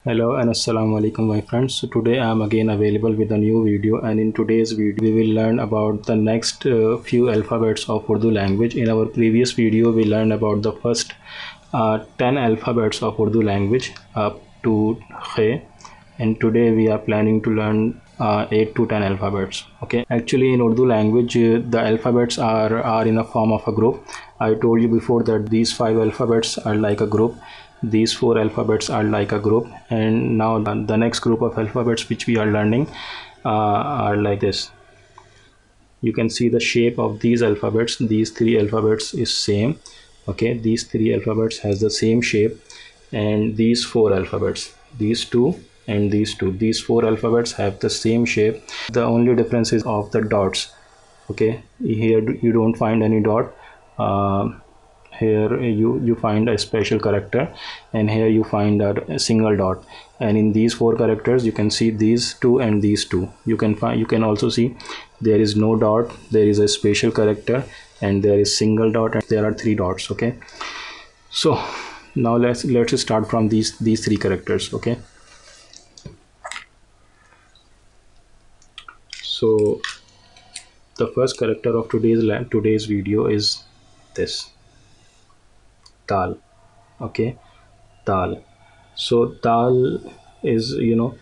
Hello and assalamu alaikum my friends. So today I am again available with a new video, and in today's video we will learn about the next few alphabets of Urdu language. In our previous video we learned about the first 10 alphabets of Urdu language up to Khe, and today we are planning to learn 8 to 10 alphabets. Okay, actually in Urdu language the alphabets are in a form of a group. I told you before that these 5 alphabets are like a group, these 4 alphabets are like a group, and now the next group of alphabets which we are learning are like this. You can see the shape of these alphabets. These 3 alphabets is same. Okay, these 3 alphabets has the same shape, and these 4 alphabets, these 2 and these 2, these 4 alphabets have the same shape. The only difference is of the dots. Okay, here you don't find any dot. Here you find a special character, and here you find a single dot, and in these 4 characters you can see these 2 and these 2. You can also see there is no dot, there is a special character, and there is single dot, and there are 3 dots. Okay, so now let's start from these 3 characters. Okay, so the first character of today's video is this, dal. Okay, dal. So dal is, it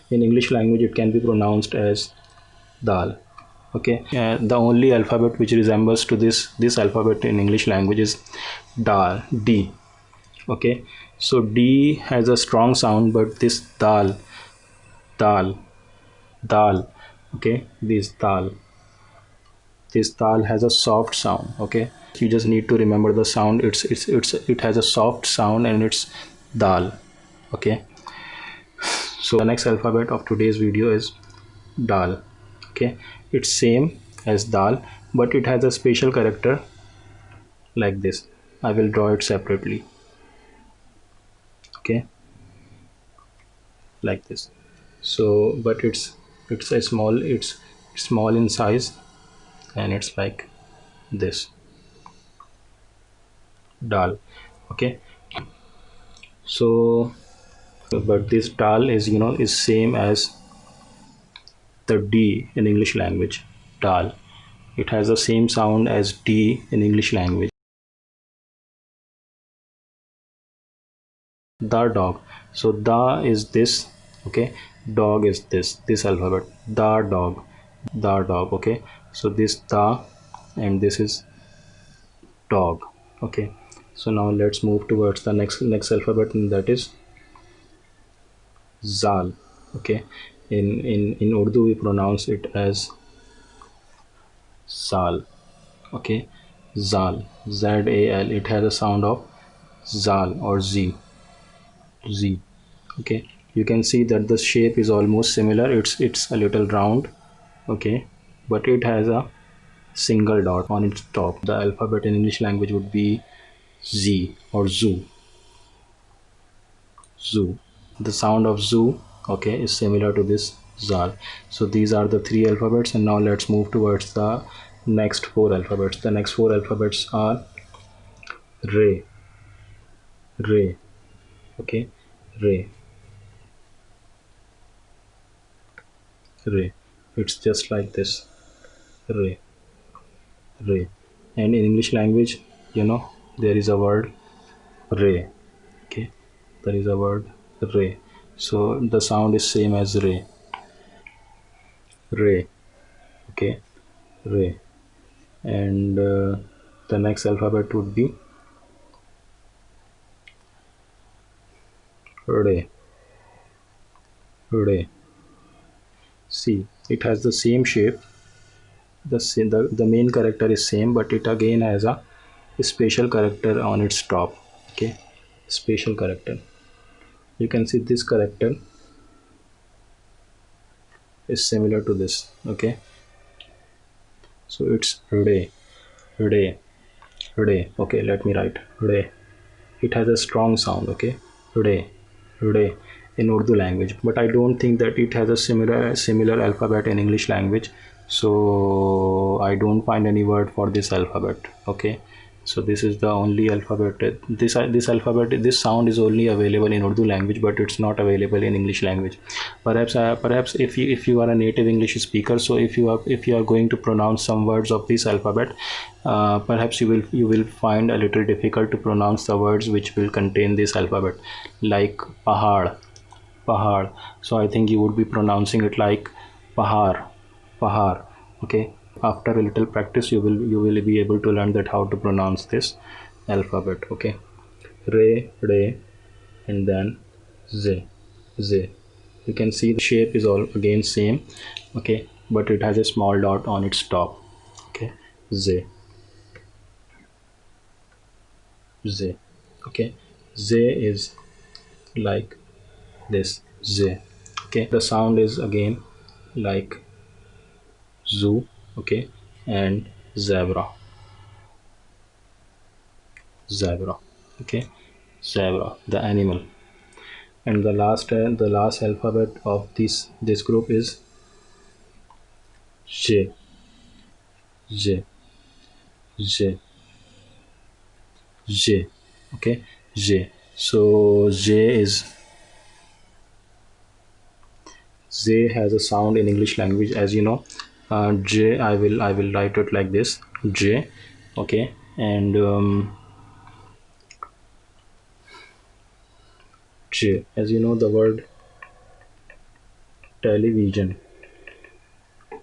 in English language it can be pronounced as dal. Okay, the only alphabet which resembles to this alphabet in English language is dal, D. Okay, so D has a strong sound, but this dal, dal. Okay, this dal has a soft sound. Okay, you just need to remember the sound. It has a soft sound, and it's dal. Okay, so the next alphabet of today's video is dal. Okay, it's same as dal, but it has a special character like this. I will draw it separately. Okay, like this. So but it's a small, it's small in size, and it's like this, dal. Okay, so but this dal is, is same as the D in English language, dal. It has the same sound as D in English language. The dog. So the is this. Okay, dog is this alphabet, the dog, the dog. Okay, so this the, and this is dog. Okay, so now let's move towards the next alphabet, and that is zal. Okay, in Urdu we pronounce it as zal. Okay, zal, Z-A-L. It has a sound of zal or z. Okay, you can see that the shape is almost similar. It's a little round. Okay, but it has a single dot on its top. The alphabet in English language would be z or zoo. The sound of zoo, okay, is similar to this zal. So these are the 3 alphabets, and now let's move towards the next 4 alphabets. The next 4 alphabets are re. Okay, re. It's just like this, re. And in English language, there is a word re. Okay, there is a word re. So the sound is same as re. Okay, re. And the next alphabet would be re. See, it has the same shape. The main character is same, but it again has a special character on its top. Okay, special character. You can see this character is similar to this. Okay, so it's re. Okay, let me write re. It has a strong sound. Okay, re in Urdu language, but I don't think that it has a similar alphabet in English language. So I don't find any word for this alphabet. Okay, So this is the only alphabet. This alphabet, this sound is only available in Urdu language, but it's not available in English language. Perhaps if you are a native English speaker, so if you are going to pronounce some words of this alphabet, perhaps you will find a little difficult to pronounce the words which will contain this alphabet, like pahad, pahad. So I think you would be pronouncing it like pahar, pahar. Okay, after a little practice you will be able to learn that how to pronounce this alphabet. Okay, re, re, and then z, z. You can see the shape is all again same. Okay, but it has a small dot on its top. Okay, z, z. Okay, z is like this, z. Okay, the sound is again like zoo. Okay, and zebra, zebra. Okay, zebra, the animal. And the last alphabet of this group is j, j, j, j. Okay, j. So j has a sound in English language, as you know. J, I will write it like this, j. Okay, and j, as you know, the word television,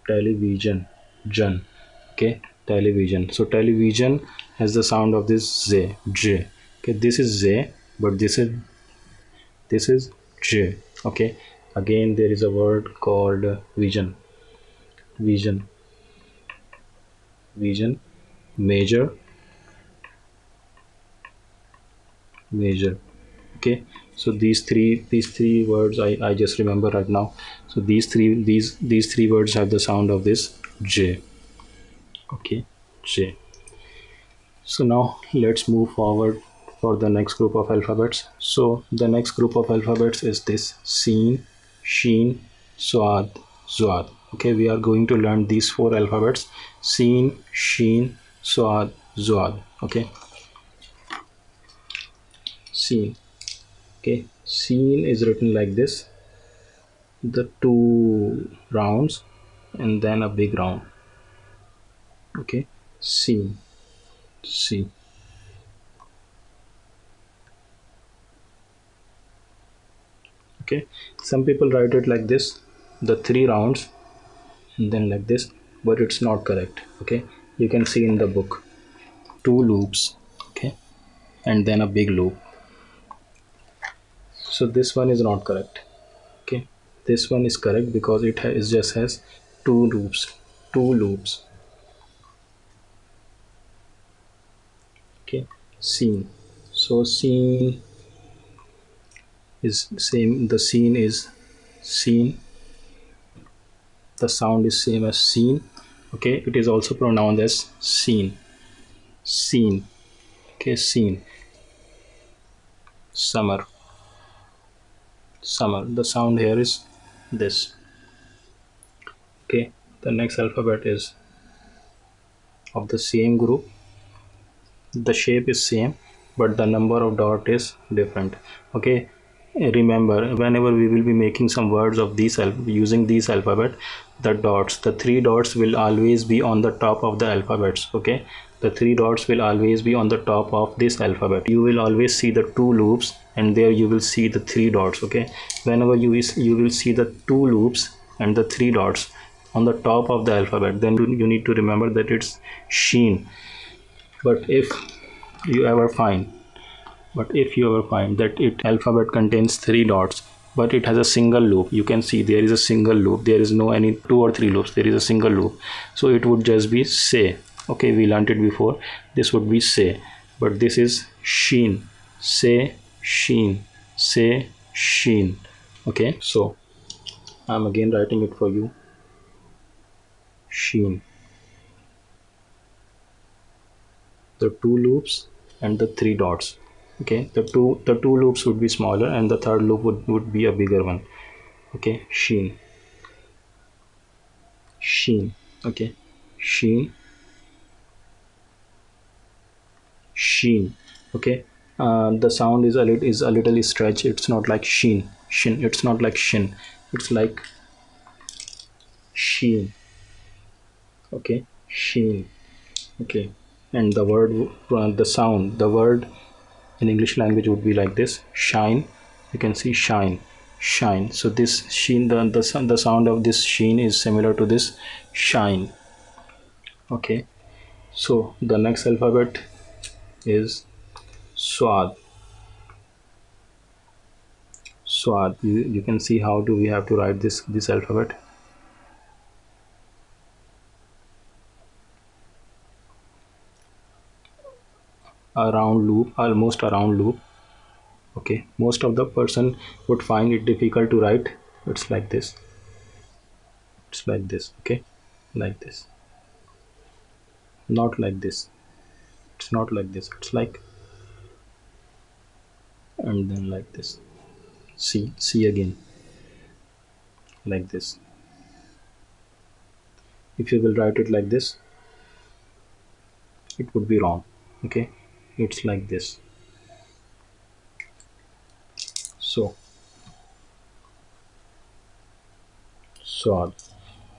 television, jan. Okay, television. So television has the sound of this z, j. Okay, this is z, but this is j. Okay, again there is a word called vision, vision, vision, major, major. Okay, so these three words I just remember right now. So these three words have the sound of this j. Okay, j. So now let's move forward for the next group of alphabets. So the next group of alphabets is this Seen, Sheen, Swad, Zwad. Okay, we are going to learn these four alphabets: Seen, Sheen, Swad, Zwad. Okay, Seen. Okay, Seen is written like this: the two rounds and then a big round. Okay, Seen, C. Okay, some people write it like this: the three rounds and then like this, but it's not correct. Okay, you can see in the book two loops. Okay, and then a big loop. So this one is not correct. Okay, this one is correct because it just has two loops, two loops. Okay, scene. So scene is same, the scene is seen, the sound is same as seen. Okay, it is also pronounced as seen, seen. Okay, seen. Summer, summer, the sound here is this. Okay, the next alphabet is of the same group, the shape is same, but the number of dot is different. Okay, remember, whenever we will be making some words of these using these alphabet, the dots, the three dots will always be on the top of the alphabets. Okay, the three dots will always be on the top of this alphabet. You will always see the two loops and there you will see the three dots. Okay, whenever you will see the two loops and the three dots on the top of the alphabet, then you need to remember that it's sheen. But you ever find if you ever find that it alphabet contains three dots but it has a single loop, you can see there is a single loop, there is no any two or three loops, there is a single loop, so it would just be say. Okay, we learned it before, this would be say, but this is sheen, say, sheen, say, sheen. Okay, so I'm again writing it for you, sheen, the two loops and the three dots. Okay, the two loops would be smaller and the third loop would be a bigger one. Okay, sheen, sheen. Okay, sheen, sheen. Okay, the sound is a little stretch. It's not like sheen, shin. It's not like shin. It's like sheen. Okay, sheen. Okay, and the word, the sound, the word in English language would be like this: shine. You can see shine, shine. So this sheen, the sound of this sheen is similar to this shine. Okay, so the next alphabet is swad. Swad. You can see how do we have to write this alphabet. A round loop, almost a round loop. Okay, most of the person would find it difficult to write. It's like this. It's like this. Okay, like this. Not like this. It's not like this. It's like, and then like this. See again, like this. If you will write it like this, it would be wrong. Okay, it's like this. So swad.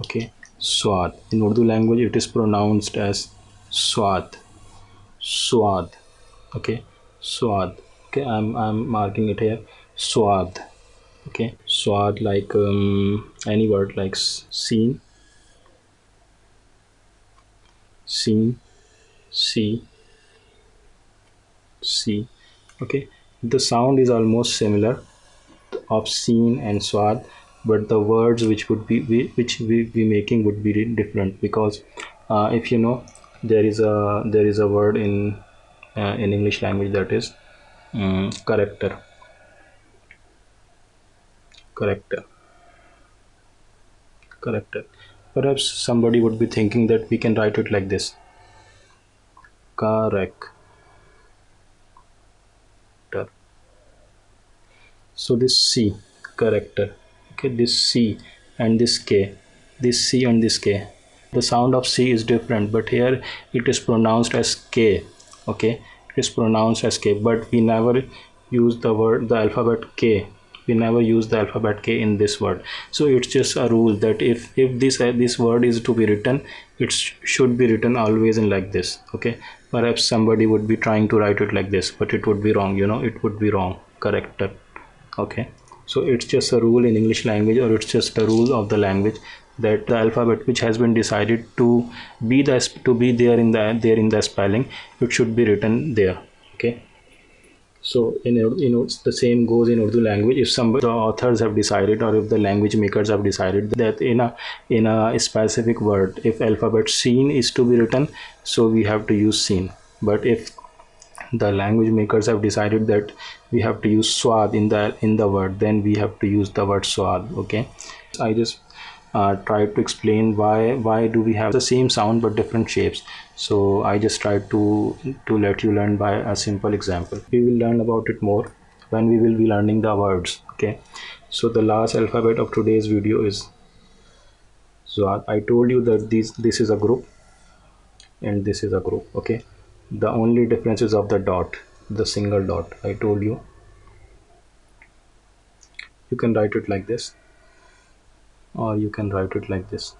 Okay, swad. In Urdu language it is pronounced as swad. Swad. Okay, swad. Okay, I'm marking it here. Swad. Okay, swad, like any word like seen, seen, see, see. Okay, the sound is almost similar of seen and swad, but the words which would be which we be making would be different, because if you know, there is a word in English language that is character. Character. Character. Perhaps somebody would be thinking that we can write it like this: character. So this C, character. Okay, this C and this K, this C and this K. The sound of C is different, but here it is pronounced as K. Okay, it is pronounced as K, but we never use the alphabet K. We never use the alphabet K in this word. So it's just a rule that if this word is to be written, it should be written always in like this. Okay, perhaps somebody would be trying to write it like this, but it would be wrong. It would be wrong. Character. Okay, so it's just a rule in English language, or it's just a rule of the language, that the alphabet which has been decided to be there in the spelling, it should be written there. Okay, so the same goes in Urdu language. If the authors have decided, or if the language makers have decided that in a specific word, if alphabet seen is to be written, so we have to use seen. But if the language makers have decided that we have to use swad in the word, then we have to use the word swad. Okay, I just tried to explain why do we have the same sound but different shapes. So I just tried to let you learn by a simple example. We will learn about it more when we will be learning the words. Okay, so the last alphabet of today's video is Zwad. I told you that this is a group and this is a group. Okay, the only difference is of the dot, the single dot. I told you. You can write it like this, or you can write it like this.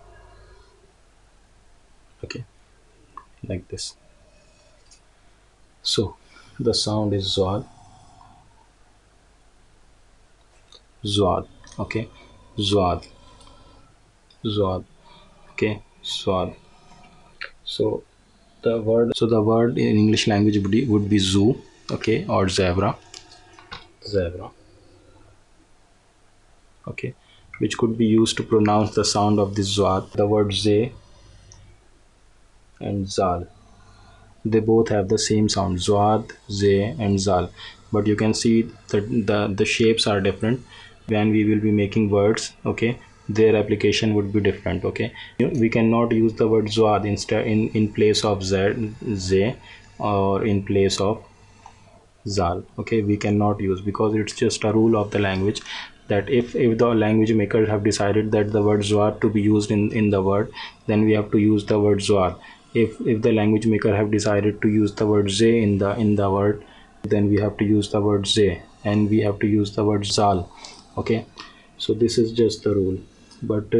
Okay, like this. So the sound is Zwad. Zwad. Okay, Zwad. Zwad. Okay, Zwad. So the word in English language would be zoo. Okay, or zebra. Zebra. Okay, which could be used to pronounce the sound of this Zwad. The word ze and zal, they both have the same sound: Zwad, ze and zal. But you can see that the shapes are different. When we will be making words, okay, their application would be different. Okay, we cannot use the word Zwad instead in place of ze, or in place of zal. Okay, we cannot use, because it's just a rule of the language that if the language makers have decided that the word Zwad to be used in the word, then we have to use the word Zwad. if the language maker have decided to use the word ze in the word, then we have to use the word ze, and we have to use the word zal. Okay, so this is just the rule. But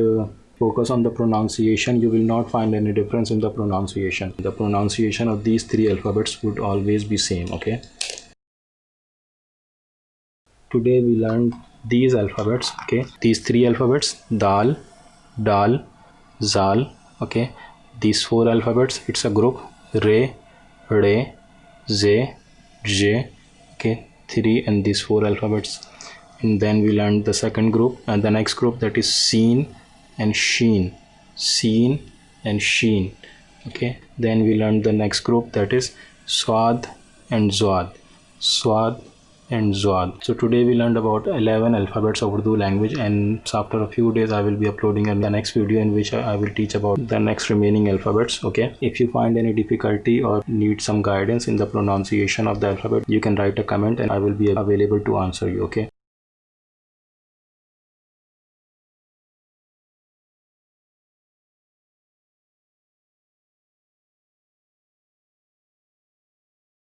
focus on the pronunciation. You will not find any difference in the pronunciation. The pronunciation of these three alphabets would always be same. Okay, today we learned these alphabets. Okay, these three alphabets: dal, dal, zal. Okay, these four alphabets, it's a group: re, re, ze, je. Okay, three and these four alphabets. And then we learned the second group, and the next group, that is seen and sheen, seen and sheen. Okay, then we learned the next group, that is swad and zwad, swad and zwad. So today we learned about 11 alphabets of Urdu language, and after a few days I will be uploading the next video in which I will teach about the next remaining alphabets. Okay, if you find any difficulty or need some guidance in the pronunciation of the alphabet, you can write a comment and I will be available to answer you. Okay.